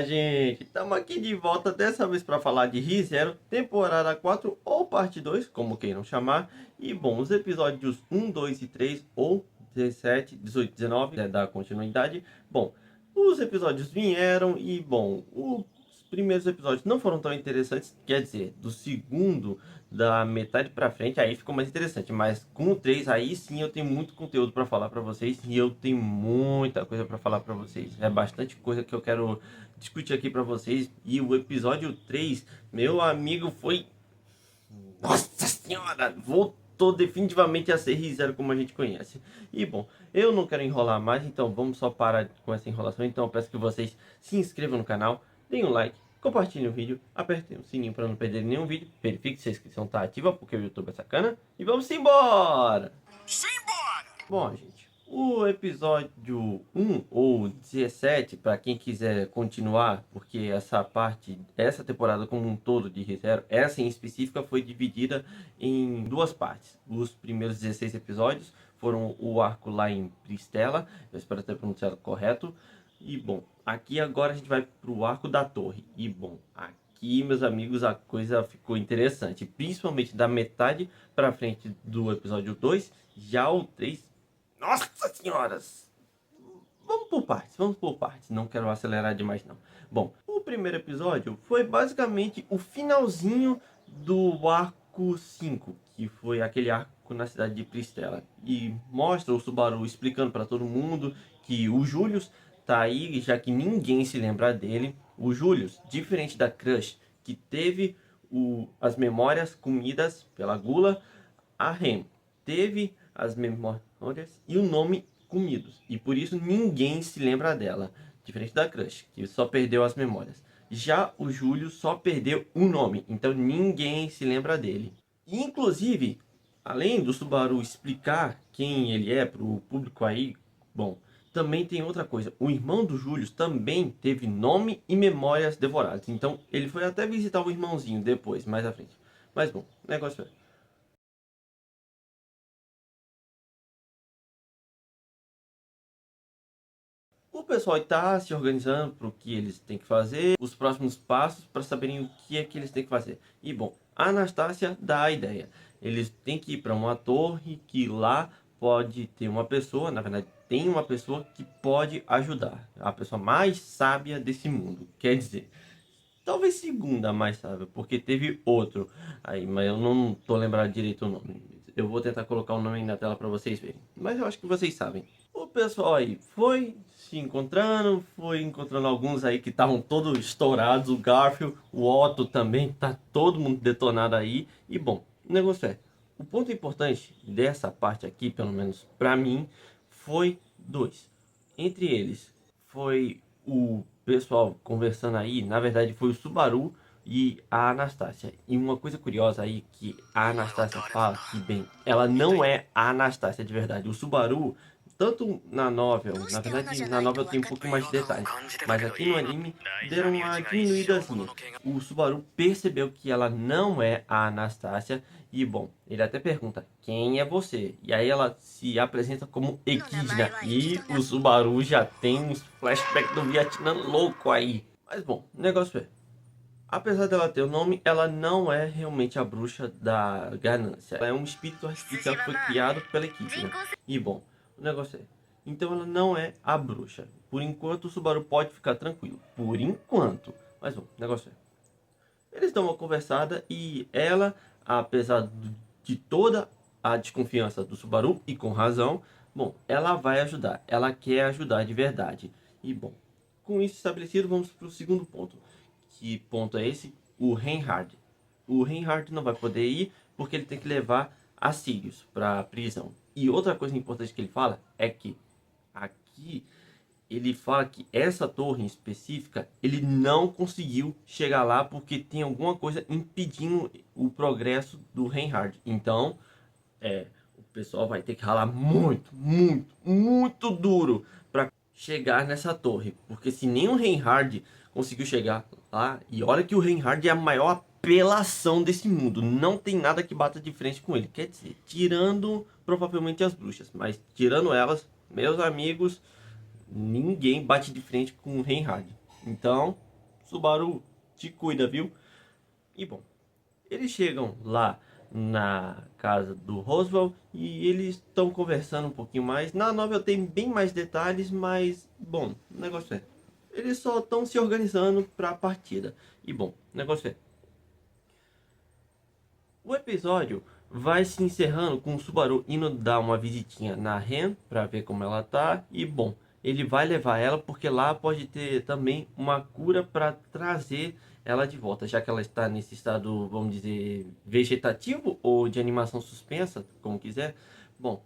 gente, estamos aqui de volta dessa vez para falar de ReZero, temporada 4 ou parte 2, como queiram chamar. E bom, os episódios 1, 2 e 3 ou 17, 18, 19, da continuidade. Bom, os episódios vieram e bom, os primeiros episódios não foram tão interessantes, quer dizer, do segundo da metade pra frente aí ficou mais interessante, mas com o 3 aí sim eu tenho muito conteúdo para falar para vocês e eu tenho muita coisa para falar para vocês. É bastante coisa que eu quero discutir aqui para vocês. E o episódio 3, meu amigo, foi, nossa senhora, voltou definitivamente a ser ReZero como a gente conhece. E bom, eu não quero enrolar mais, então vamos só parar com essa enrolação. Então eu peço que vocês se inscrevam no canal, deem um like, compartilhem o vídeo, apertem o sininho para não perder nenhum vídeo, verifique se a inscrição está ativa, porque o YouTube é sacana, e vamos embora! Simbora! Bom, gente, o episódio 1 ou 17, para quem quiser continuar, porque essa temporada como um todo de ReZero, essa em específica foi dividida em duas partes. Os primeiros 16 episódios foram o arco lá em Pristela, eu espero ter pronunciado correto. E bom, aqui agora a gente vai para o arco da torre. E bom, aqui, meus amigos, a coisa ficou interessante. Principalmente da metade para frente do episódio 2. Já o 3... Nossa senhoras! Vamos por partes. Não quero acelerar demais, não. Bom, o primeiro episódio foi basicamente o finalzinho do arco 5. Que foi aquele arco na cidade de Pristela. E mostra o Subaru explicando para todo mundo que o Julius tá aí, já que ninguém se lembra dele. O Julius, diferente da Crush, que teve as memórias comidas pela gula, a Rem teve as memórias e o nome comidos. E por isso ninguém se lembra dela. Diferente da Crush, que só perdeu as memórias. Já o Júlio só perdeu o nome, então ninguém se lembra dele. Inclusive, além do Subaru explicar quem ele é para o público aí, bom, também tem outra coisa. O irmão do Júlio também teve nome e memórias devoradas. Então ele foi até visitar o irmãozinho depois, mais à frente. Mas bom, o negócio é... O pessoal está se organizando para o que eles têm que fazer, os próximos passos para saberem o que é que eles têm que fazer. E bom, a Anastácia dá a ideia. Eles têm que ir para uma torre que lá pode ter uma pessoa, na verdade tem uma pessoa que pode ajudar. A pessoa mais sábia desse mundo. Quer dizer, talvez segunda mais sábia, porque teve outro aí, mas eu não tô lembrado direito o nome. Eu vou tentar colocar o nome aí na tela para vocês verem, mas eu acho que vocês sabem. O pessoal aí foi se encontrando, foi encontrando alguns aí que estavam todos estourados. O Garfield, o Otto também, tá todo mundo detonado aí. E bom, o negócio é, o ponto importante dessa parte aqui, pelo menos pra mim, foi dois. Entre eles, foi o pessoal conversando aí, na verdade foi o Subaru e a Anastácia. E uma coisa curiosa aí que a Anastácia fala que, bem, ela não é a Anastácia de verdade. O Subaru, tanto na novel, na verdade na novel tem um pouco mais de detalhes, mas aqui no anime deram uma diminuídazinha. O Subaru percebeu que ela não é a Anastácia e bom, ele até pergunta, quem é você? E aí ela se apresenta como Equidna e o Subaru já tem uns flashbacks do Vietnã louco aí. Mas bom, o negócio é, apesar dela ter o nome, ela não é realmente a bruxa da ganância. Ela é um espírito artificial que foi criado pela Equidna. E bom, o negócio é, então ela não é a bruxa. Por enquanto o Subaru pode ficar tranquilo. Por enquanto. Mas bom, o negócio é, eles dão uma conversada e ela, apesar de toda a desconfiança do Subaru, e com razão, bom, ela vai ajudar. Ela quer ajudar de verdade. E bom, com isso estabelecido, vamos para o segundo ponto. Que ponto é esse? O Reinhard. O Reinhard não vai poder ir porque ele tem que levar a Sirius para a prisão. E outra coisa importante que ele fala é que aqui ele fala que essa torre em específica ele não conseguiu chegar lá porque tem alguma coisa impedindo o progresso do Reinhard. Então, o pessoal vai ter que ralar muito duro para chegar nessa torre, porque se nem o Reinhard conseguiu chegar lá, e olha que o Reinhard é a maior apelação desse mundo, não tem nada que bata de frente com ele, quer dizer, tirando provavelmente as bruxas, mas tirando elas, meus amigos, ninguém bate de frente com o Reinhard. Então, Subaru, te cuida, viu? E bom, eles chegam lá na casa do Roswell e eles estão conversando um pouquinho mais. Na novela tem bem mais detalhes, mas bom, o negócio é, eles só estão se organizando para a partida. E bom, o negócio é, o episódio vai se encerrando com o Subaru indo dar uma visitinha na Ren para ver como ela tá. E bom, ele vai levar ela porque lá pode ter também uma cura para trazer ela de volta, já que ela está nesse estado, vamos dizer, vegetativo ou de animação suspensa, como quiser. Bom,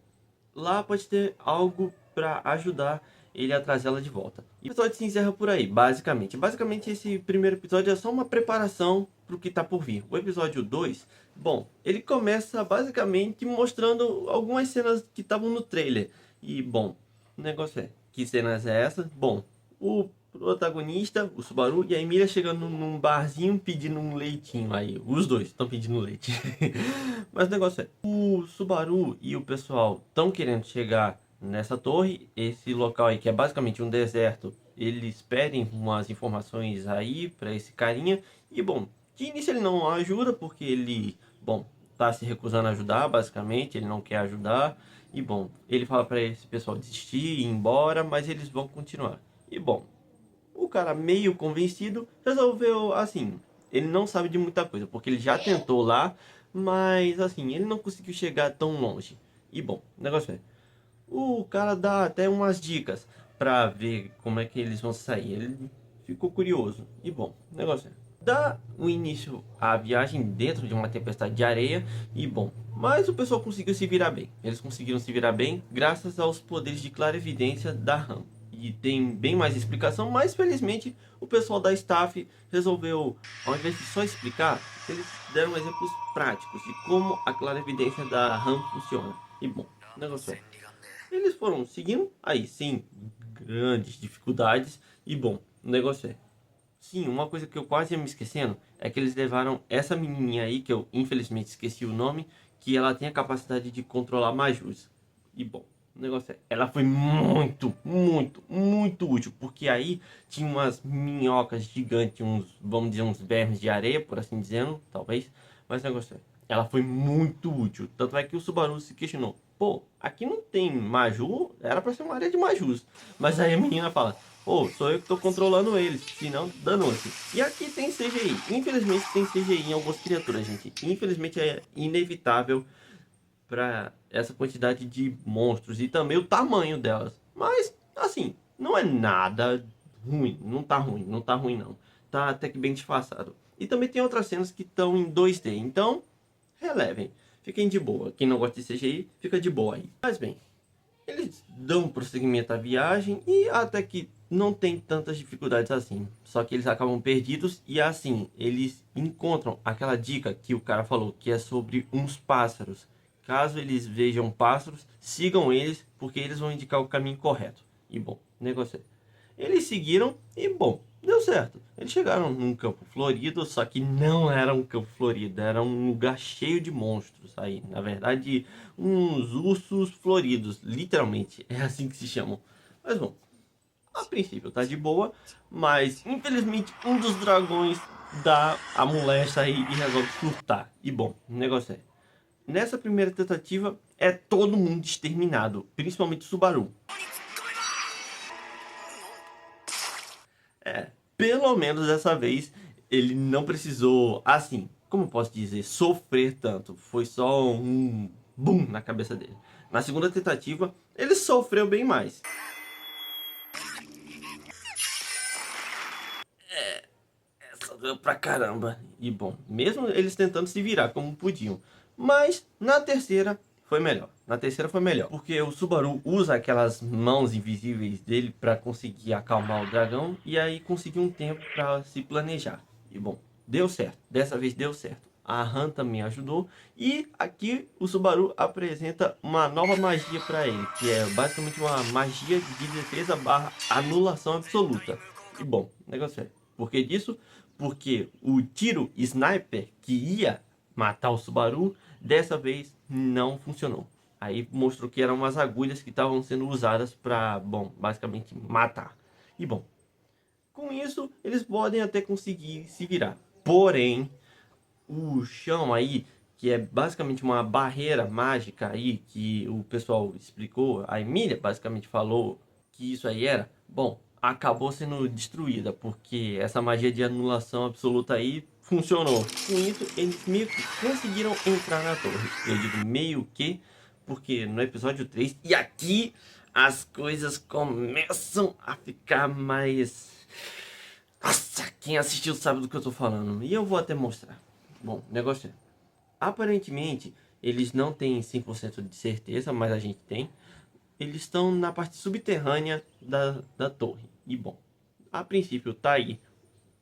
lá pode ter algo para ajudar ele a trazê-la de volta. E o episódio se encerra por aí, basicamente. Basicamente, esse primeiro episódio é só uma preparação para o que está por vir. O episódio 2, bom, ele começa basicamente mostrando algumas cenas que estavam no trailer. E, bom, o negócio é, que cenas é essa? Bom, o protagonista, o Subaru, e a Emília chegando num barzinho pedindo um leitinho aí. Os dois estão pedindo leite. Mas o negócio é, o Subaru e o pessoal estão querendo chegar nessa torre, esse local aí que é basicamente um deserto. Eles pedem umas informações aí para esse carinha. E bom, de início ele não ajuda porque ele, bom, tá se recusando a ajudar, basicamente, ele não quer ajudar. E bom, ele fala para esse pessoal desistir e ir embora, mas eles vão continuar. E bom, o cara meio convencido resolveu assim, ele não sabe de muita coisa, porque ele já tentou lá, mas assim, ele não conseguiu chegar tão longe. E bom, o negócio é, o cara dá até umas dicas pra ver como é que eles vão sair. Ele ficou curioso. E bom, o negócio é, dá o início à viagem dentro de uma tempestade de areia. E bom, mas o pessoal conseguiu se virar bem. Eles conseguiram se virar bem graças aos poderes de clarividência da RAM. E tem bem mais explicação, mas felizmente o pessoal da staff resolveu, ao invés de só explicar, eles deram exemplos práticos de como a clarividência da RAM funciona. E bom, o negócio é, eles foram seguindo, aí sim, grandes dificuldades. E bom, o negócio é, sim, uma coisa que eu quase ia me esquecendo é que eles levaram essa menininha aí, que eu infelizmente esqueci o nome, que ela tem a capacidade de controlar majus. E bom, o negócio é, ela foi muito, muito, muito útil, porque aí tinha umas minhocas gigantes, uns, vamos dizer, uns vermes de areia, por assim dizendo, talvez. Mas o negócio é, ela foi muito útil. Tanto é que o Subaru se questionou, pô, aqui não tem Maju, era pra ser uma área de Majus. Mas aí a menina fala, pô, sou eu que tô controlando eles, senão danou-se. E aqui tem CGI, infelizmente tem CGI em algumas criaturas, gente. Infelizmente é inevitável para essa quantidade de monstros e também o tamanho delas. Mas, assim, não é nada ruim, não tá ruim não. Tá até que bem disfarçado. E também tem outras cenas que estão em 2D, então relevem. Fiquem de boa. Quem não gosta de CGI, fica de boa aí. Mas bem, eles dão prosseguimento à viagem e até que não tem tantas dificuldades assim. Só que eles acabam perdidos e assim, eles encontram aquela dica que o cara falou, que é sobre uns pássaros. Caso eles vejam pássaros, sigam eles, porque eles vão indicar o caminho correto. E bom, negócio é, eles seguiram e, bom, deu certo. Eles chegaram num campo florido, só que não era um campo florido, era um lugar cheio de monstros aí. Na verdade, uns ursos floridos, literalmente, é assim que se chamam. Mas bom, a princípio tá de boa, mas infelizmente um dos dragões dá a molesta aí e resolve surtar. E bom, o negócio é, nessa primeira tentativa é todo mundo exterminado, principalmente o Subaru. É, pelo menos dessa vez ele não precisou, assim, como posso dizer, sofrer tanto. Foi só um boom na cabeça dele. Na segunda tentativa, ele sofreu bem mais. Essa doeu pra caramba. E bom, mesmo eles tentando se virar como podiam. Mas na terceira foi melhor. Na terceira foi melhor. Porque o Subaru usa aquelas mãos invisíveis dele para conseguir acalmar o dragão. E aí conseguir um tempo para se planejar. E bom, deu certo. Dessa vez deu certo. A Han também ajudou. E aqui o Subaru apresenta uma nova magia para ele. Que é basicamente uma magia de defesa barra anulação absoluta. E bom, o negócio é, por que disso? Porque o tiro sniper que ia matar o Subaru, dessa vez não funcionou. Aí mostrou que eram umas agulhas que estavam sendo usadas para, bom, basicamente matar. E bom, Com isso, eles podem até conseguir se virar. Porém, o chão aí, que é basicamente uma barreira mágica aí, que o pessoal explicou, a Emília basicamente falou que isso aí era, bom, acabou sendo destruída, porque essa magia de anulação absoluta aí funcionou. Com isso, eles meio que conseguiram entrar na torre. Eu digo meio que, porque no episódio 3, e aqui as coisas começam a ficar mais... Nossa, quem assistiu sabe do que eu tô falando. E eu vou até mostrar. Bom, o negócio é... Aparentemente, eles não têm 100% de certeza, mas a gente tem. Eles estão na parte subterrânea da torre. E bom, a princípio tá aí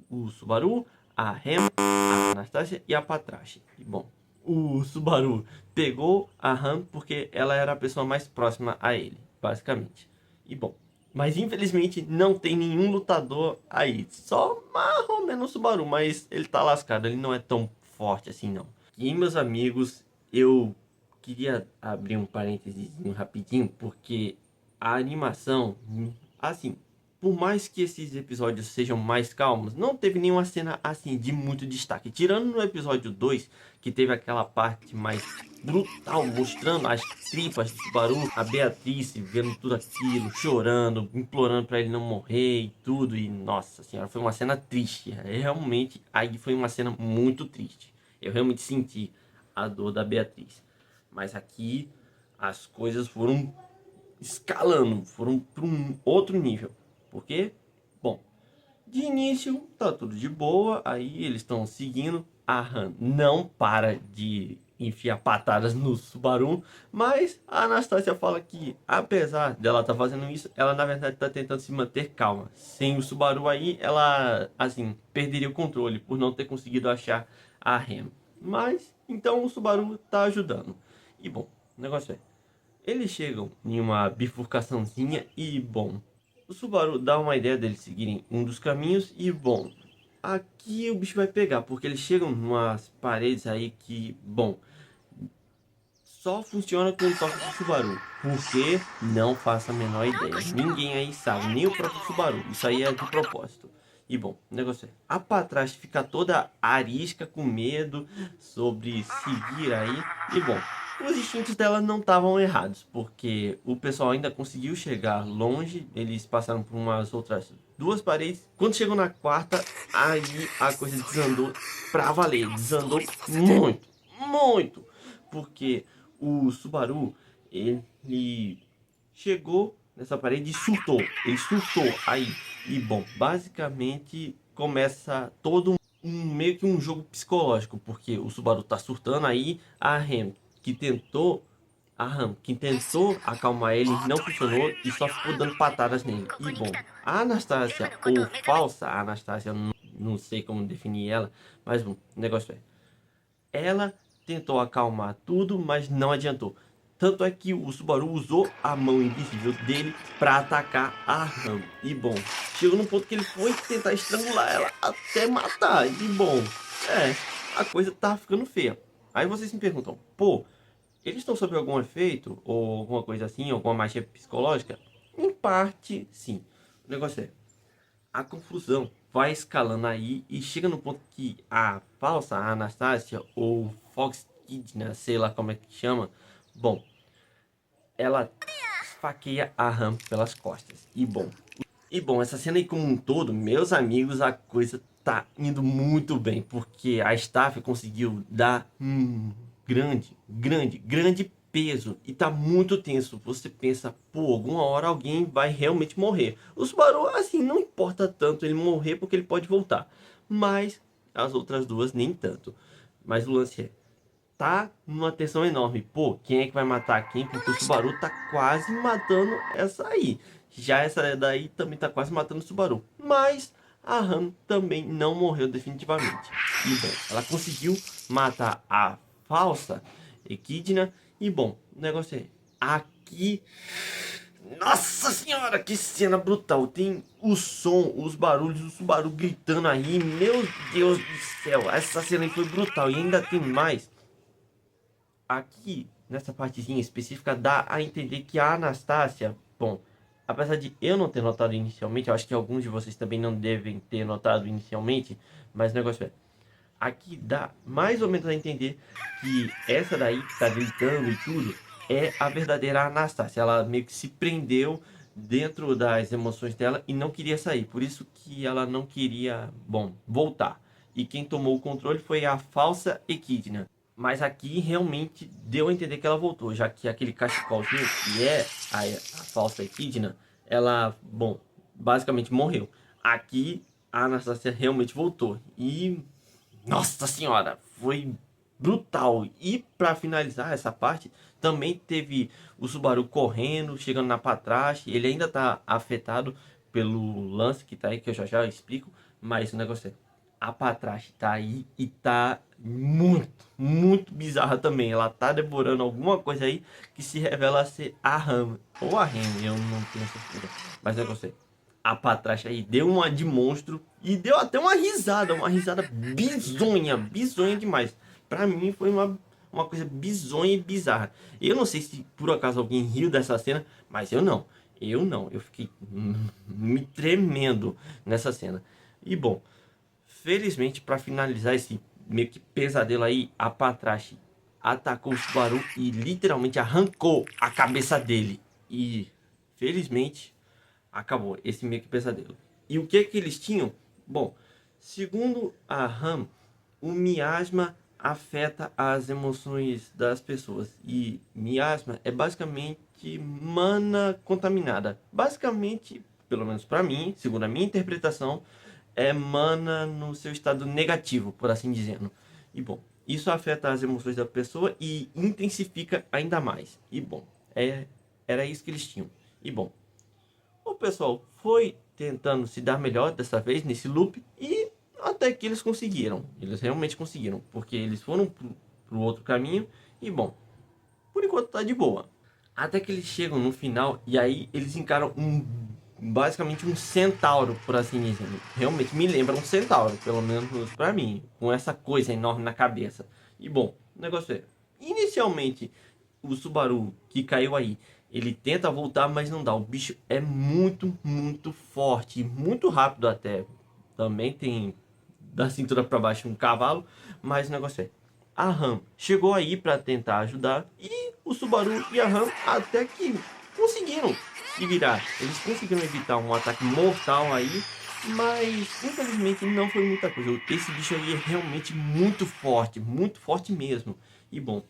o Subaru, a Rem, a Anastasia e a Patrache. E bom, o Subaru pegou a Ram porque ela era a pessoa mais próxima a ele, basicamente. E bom, mas infelizmente não tem nenhum lutador aí. Só mais ou menos o Subaru, mas ele tá lascado, ele não é tão forte assim não. E meus amigos, eu queria abrir um parênteses rapidinho, porque a animação, assim, por mais que esses episódios sejam mais calmos, não teve nenhuma cena assim de muito destaque. Tirando no episódio 2, que teve aquela parte mais brutal, mostrando as tripas do Subaru, a Beatriz vendo tudo aquilo, chorando, implorando para ele não morrer e tudo. E nossa senhora, foi uma cena triste. Realmente, aí foi uma cena muito triste. Eu realmente senti a dor da Beatriz. Mas aqui as coisas foram escalando, foram para um outro nível. Por quê? Bom, de início tá tudo de boa, aí eles estão seguindo. A Han não para de enfiar patadas no Subaru, mas a Anastasia fala que apesar dela estar fazendo isso, ela na verdade está tentando se manter calma. Sem o Subaru aí, ela assim perderia o controle por não ter conseguido achar a Rem. Mas então o Subaru tá ajudando. E bom, o negócio é, eles chegam em uma bifurcaçãozinha e bom, o Subaru dá uma ideia deles seguirem um dos caminhos e bom, aqui o bicho vai pegar, porque eles chegam em umas paredes aí que, bom, só funciona com o toque do Subaru. Porque não faço a menor ideia. Ninguém aí sabe, nem o próprio Subaru. Isso aí é de propósito. E bom, o negócio é, a Patrás fica toda arisca, com medo sobre seguir aí. E bom, os instintos dela não estavam errados, porque o pessoal ainda conseguiu chegar longe. Eles passaram por umas outras duas paredes. Quando chegou na quarta, aí a coisa desandou pra valer. Desandou muito, muito. Porque o Subaru, ele chegou nessa parede e surtou. Ele surtou aí. E bom, basicamente começa todo meio que um jogo psicológico, porque o Subaru tá surtando aí, a Ram que tentou acalmar ele não funcionou e só ficou dando patadas nele. E bom, a Anastasia, ou falsa Anastasia, não sei como definir ela, mas bom, o negócio é, ela tentou acalmar tudo, mas não adiantou. Tanto é que o Subaru usou a mão invisível dele para atacar a Ram. E bom, chegou num ponto que ele foi tentar estrangular ela até matar. E bom, a coisa tá ficando feia. Aí vocês me perguntam, pô, eles estão sob algum efeito? Ou alguma coisa assim, alguma magia psicológica? Em parte, sim. O negócio é, a confusão vai escalando aí e chega no ponto que a falsa Anastasia ou Fox Kid, né, sei lá como é que chama, bom, ela esfaqueia a Ram pelas costas. E bom, essa cena aí como um todo, meus amigos, a coisa tá indo muito bem, porque a Staff conseguiu dar um grande peso e tá muito tenso. Você pensa, pô, alguma hora alguém vai realmente morrer. O Subaru, assim, não importa tanto ele morrer porque ele pode voltar, mas as outras duas nem tanto. Mas o lance é, tá numa tensão enorme. Pô, quem é que vai matar quem? Porque o Subaru tá quase matando essa aí. Já essa daí também tá quase matando o Subaru. Mas a Han também não morreu definitivamente. E bom, ela conseguiu matar a falsa Equidna. E bom, o negócio é, aqui... Nossa senhora, que cena brutal. Tem o som, os barulhos do Subaru gritando aí. Meu Deus do céu, essa cena aí foi brutal. E ainda tem mais. Aqui, nessa partezinha específica, dá a entender que a Anastasia, bom, apesar de eu não ter notado inicialmente, eu acho que alguns de vocês também não devem ter notado inicialmente, mas o negócio é, aqui dá mais ou menos a entender que essa daí que tá gritando e tudo é a verdadeira Anastácia. Ela meio que se prendeu dentro das emoções dela e não queria sair. Por isso que ela não queria, bom, voltar. E quem tomou o controle foi a falsa Equidna. Mas aqui realmente deu a entender que ela voltou, já que aquele cachecolzinho, que é a falsa Equidna, ela, bom, basicamente morreu. Aqui a Anastácia realmente voltou. E nossa senhora, foi brutal. E para finalizar essa parte, também teve o Subaru correndo, chegando na Patrache. Ele ainda tá afetado pelo lance que tá aí, que eu já explico. Mas o negócio é, a Patrache tá aí e tá muito bizarra também. Ela tá devorando alguma coisa aí que se revela ser a Ram. Ou a Ren, eu não tenho certeza. Mas o negócio é, a Patracha aí deu uma de monstro e deu até uma risada bizonha demais. Pra mim foi uma coisa bizonha e bizarra. Eu não sei se por acaso alguém riu dessa cena, mas eu não. Eu fiquei me tremendo nessa cena. E bom, felizmente para finalizar esse meio que pesadelo aí, a Patrache atacou o Subaru e literalmente arrancou a cabeça dele. E felizmente acabou esse meio que pesadelo. E o que que eles tinham? Bom, segundo a Ram, o miasma afeta as emoções das pessoas. E miasma é basicamente mana contaminada. Basicamente, pelo menos para mim, segundo a minha interpretação, é mana no seu estado negativo, por assim dizendo. E bom, isso afeta as emoções da pessoa e intensifica ainda mais. E bom, era isso que eles tinham. E bom, o pessoal foi tentando se dar melhor dessa vez nesse loop e até que eles conseguiram. Eles realmente conseguiram, porque eles foram pro outro caminho e bom, por enquanto tá de boa. Até que eles chegam no final e aí eles encaram basicamente um centauro, por assim dizer. Realmente me lembra um centauro, pelo menos pra mim, com essa coisa enorme na cabeça. E bom, o negócio é, inicialmente o Subaru que caiu aí, ele tenta voltar, mas não dá. O bicho é muito forte, muito rápido até. Também tem da cintura para baixo um cavalo, mas o negócio é, a Ram chegou aí para tentar ajudar e o Subaru e a Ram até que conseguiram se virar. Eles conseguiram evitar um ataque mortal aí, mas infelizmente não foi muita coisa. Esse bicho aí é realmente muito forte mesmo. E bom,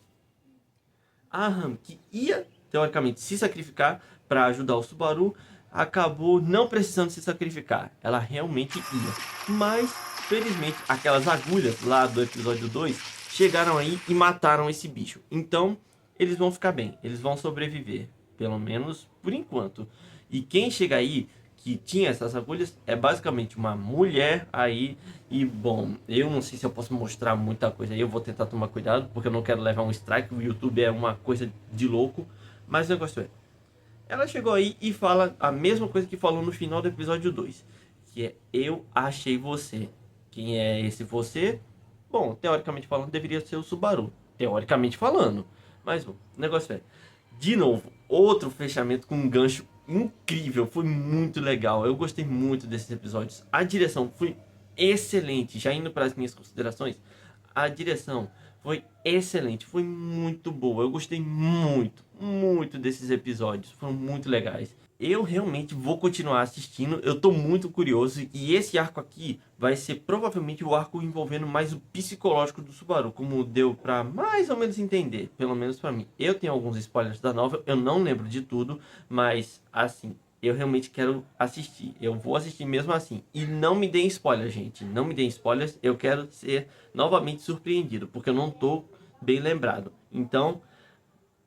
a Ram, que ia teoricamente se sacrificar para ajudar o Subaru, acabou não precisando se sacrificar. Ela realmente ia. Mas, felizmente, aquelas agulhas lá do episódio 2 chegaram aí e mataram esse bicho. Então, eles vão ficar bem. Eles vão sobreviver. Pelo menos por enquanto. E quem chega aí que tinha essas agulhas é basicamente uma mulher aí. E bom, eu não sei se eu posso mostrar muita coisa aí, eu vou tentar tomar cuidado porque eu não quero levar um strike. O YouTube é uma coisa de louco, mas o negócio é, ela chegou aí e fala a mesma coisa que falou no final do episódio 2, que é: eu achei você. Quem é esse você? Bom, teoricamente falando, deveria ser o Subaru, teoricamente falando, mas bom, o negócio é, de novo, outro fechamento com um gancho incrível, foi muito legal. Eu gostei muito desses episódios. A direção foi excelente. Já indo para as minhas considerações, a direção foi excelente, foi muito boa. Eu gostei muito desses episódios, foram muito legais. Eu realmente vou continuar assistindo, eu tô muito curioso e esse arco aqui vai ser provavelmente o arco envolvendo mais o psicológico do Subaru, como deu pra mais ou menos entender, pelo menos pra mim. Eu tenho alguns spoilers da novela, eu não lembro de tudo, mas assim, eu realmente quero assistir, eu vou assistir mesmo assim. E não me deem spoilers, gente, não me deem spoilers, eu quero ser novamente surpreendido, porque eu não tô bem lembrado. Então,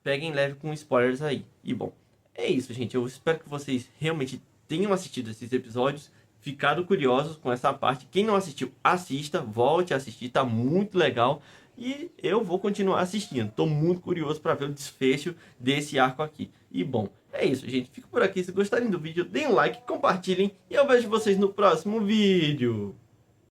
peguem leve com spoilers aí. E bom, é isso, gente. Eu espero que vocês realmente tenham assistido esses episódios, ficado curiosos com essa parte. Quem não assistiu, assista, volte a assistir, tá muito legal. E eu vou continuar assistindo. Tô muito curioso para ver o desfecho desse arco aqui. E bom, é isso, gente. Fico por aqui. Se gostarem do vídeo, deem um like, compartilhem e eu vejo vocês no próximo vídeo.